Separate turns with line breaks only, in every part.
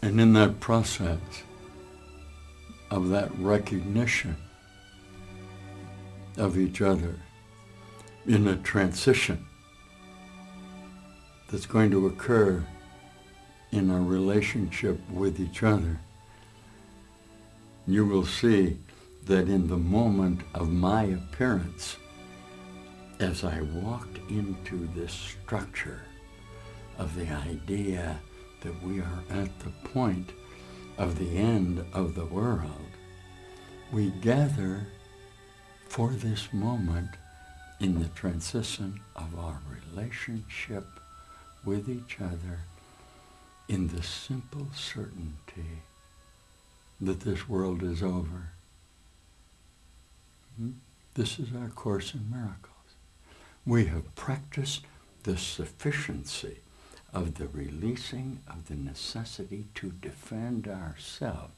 And in that process of that recognition of each other, in a transition that's going to occur in our relationship with each other, you will see that in the moment of my appearance, as I walked into this structure of the idea that we are at the point of the end of the world, we gather for this moment in the transition of our relationship with each other, in the simple certainty that this world is over. This is our Course in Miracles. We have practiced the sufficiency of the releasing of the necessity to defend ourselves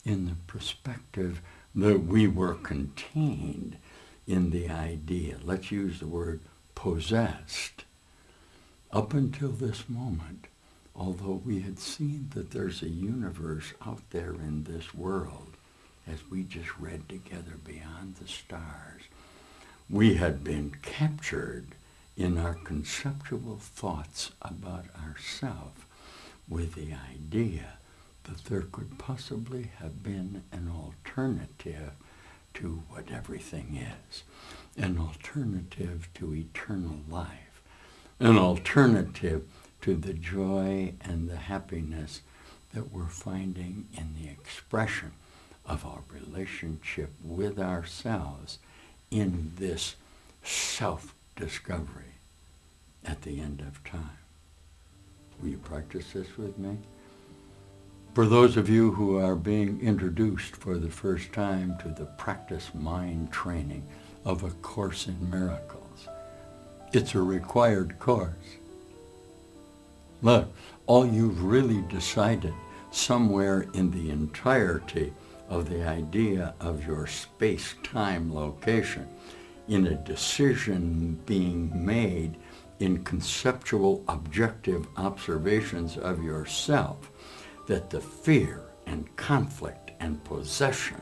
in the perspective that we were contained in the idea, let's use the word possessed, up until this moment, although we had seen that there's a universe out there in this world, as we just read together beyond the stars, we had been captured in our conceptual thoughts about ourselves with the idea that there could possibly have been an alternative to what everything is, an alternative to eternal life, an alternative to the joy and the happiness that we're finding in the expression of our relationship with ourselves in this self-discovery at the end of time. Will you practice this with me? For those of you who are being introduced for the first time to the practice mind training of A Course in Miracles, it's a required course. Look, all you've really decided somewhere in the entirety of the idea of your space-time location, in a decision being made in conceptual objective observations of yourself, that the fear and conflict and possession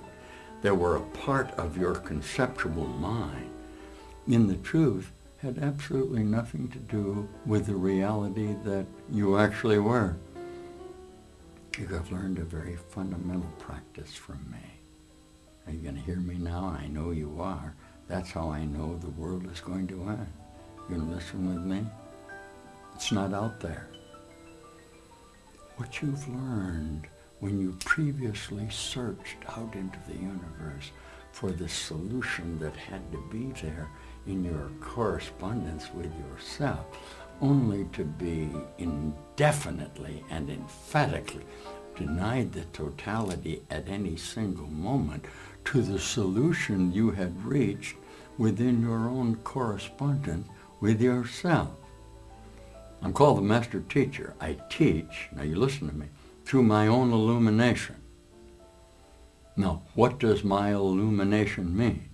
that were a part of your conceptual mind, in the truth, had absolutely nothing to do with the reality that you actually were. You have learned a very fundamental practice from me. Are you going to hear me now? I know you are. That's how I know the world is going to end. You going to listen with me? It's not out there. What you've learned when you previously searched out into the universe for the solution that had to be there in your correspondence with yourself, only to be indefinitely and emphatically denied the totality at any single moment to the solution you had reached within your own correspondence with yourself. I'm called the Master Teacher. I teach, now you listen to me, through my own illumination. Now, what does my illumination mean?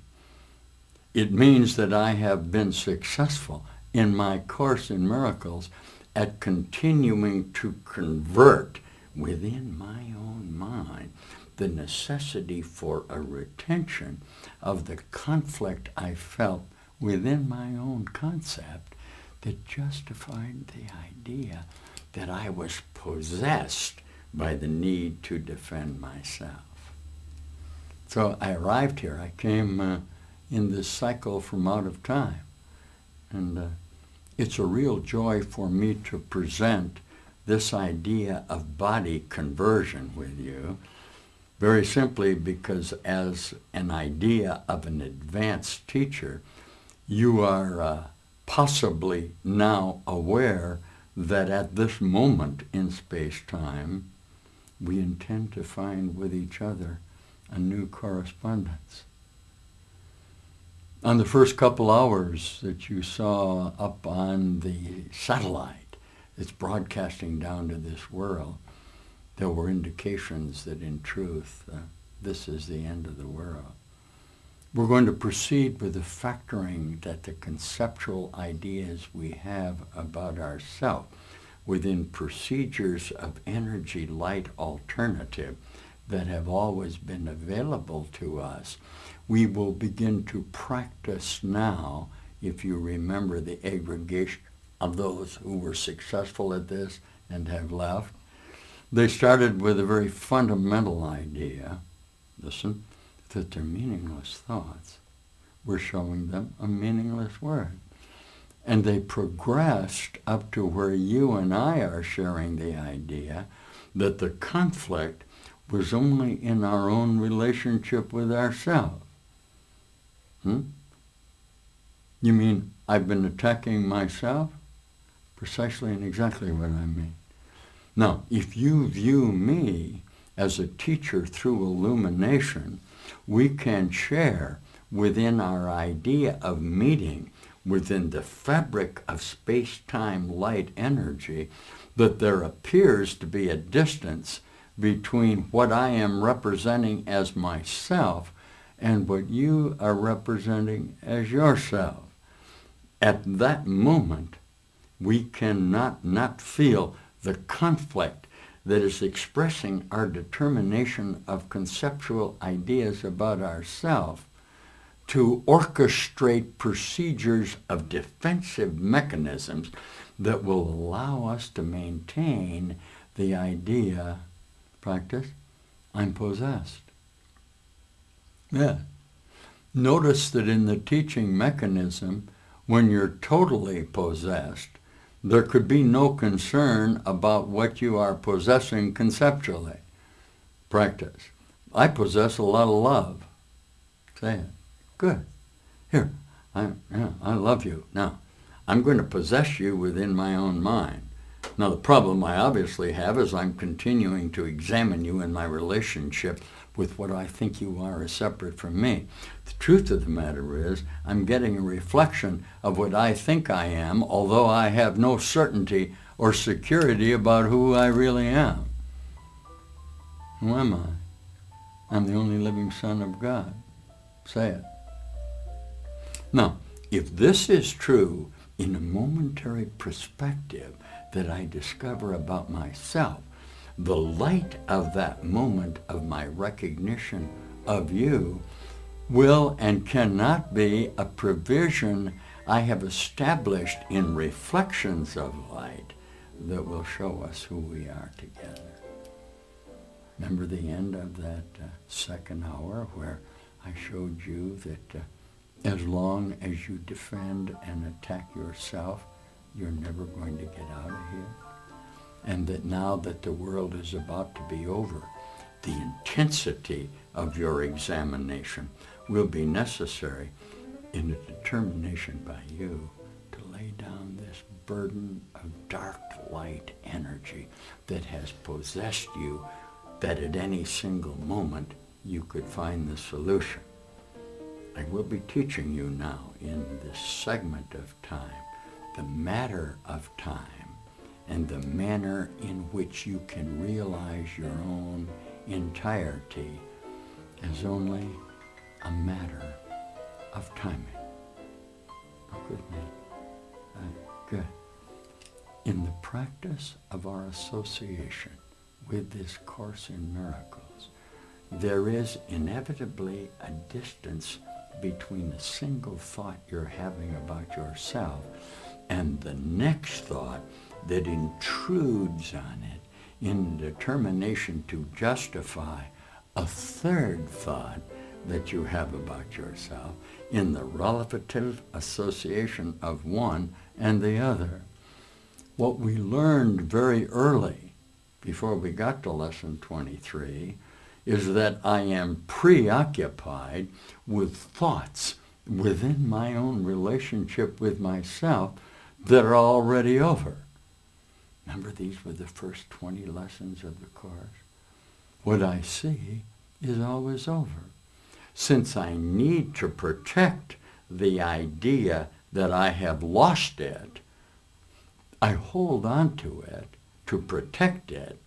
It means that I have been successful in my Course in Miracles at continuing to convert within my own mind the necessity for a retention of the conflict I felt within my own concept that justified the idea that I was possessed by the need to defend myself. So I arrived here. I came in this cycle from out of time. And it's a real joy for me to present this idea of body conversion with you, very simply because as an idea of an advanced teacher, you are possibly now aware that at this moment in space-time, we intend to find with each other a new correspondence. On the first couple hours that you saw up on the satellite that's broadcasting down to this world, there were indications that in truth, this is the end of the world. We're going to proceed with the factoring that the conceptual ideas we have about ourselves within procedures of energy light alternative that have always been available to us, we will begin to practice now, if you remember the aggregation of those who were successful at this and have left. They started with a very fundamental idea, listen, that their meaningless thoughts were showing them a meaningless word. And they progressed up to where you and I are sharing the idea that the conflict was only in our own relationship with ourselves. You mean I've been attacking myself? Precisely and exactly what I mean. Now, if you view me as a teacher through illumination, we can share within our idea of meeting, within the fabric of space-time light energy, that there appears to be a distance between what I am representing as myself and what you are representing as yourself. At that moment, we cannot not feel the conflict that is expressing our determination of conceptual ideas about ourselves to orchestrate procedures of defensive mechanisms that will allow us to maintain the idea, practice, I'm possessed. Yeah. Notice that in the teaching mechanism, when you're totally possessed, there could be no concern about what you are possessing conceptually. Practice. I possess a lot of love. Say it. Good. Here, I love you. Now, I'm going to possess you within my own mind. Now, the problem I obviously have is I'm continuing to examine you in my relationship with what I think you are as separate from me. The truth of the matter is, I'm getting a reflection of what I think I am, although I have no certainty or security about who I really am. Who am I? I'm the only living Son of God. Say it. Now, if this is true in a momentary perspective that I discover about myself, the light of that moment of my recognition of you will and cannot be a provision I have established in reflections of light that will show us who we are together. Remember the end of that second hour where I showed you that as long as you defend and attack yourself, you're never going to get out of here? And that now that the world is about to be over, the intensity of your examination will be necessary in a determination by you to lay down this burden of dark light energy that has possessed you, that at any single moment you could find the solution. I will be teaching you now in this segment of time the matter of time and the manner in which you can realize your own entirety as only a matter of timing. Oh, good, man. Good. In the practice of our association with this Course in Miracles, there is inevitably a distance between a single thought you're having about yourself and the next thought that intrudes on it in determination to justify a third thought that you have about yourself in the relative association of one and the other. What we learned very early, before we got to lesson 23, is that I am preoccupied with thoughts within my own relationship with myself that are already over. Remember, these were the first 20 lessons of the Course. What I see is always over. Since I need to protect the idea that I have lost it, I hold on to it to protect it.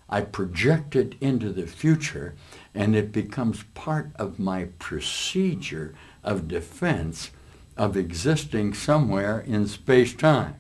I project it into the future, and it becomes part of my procedure of defense of existing somewhere in space-time.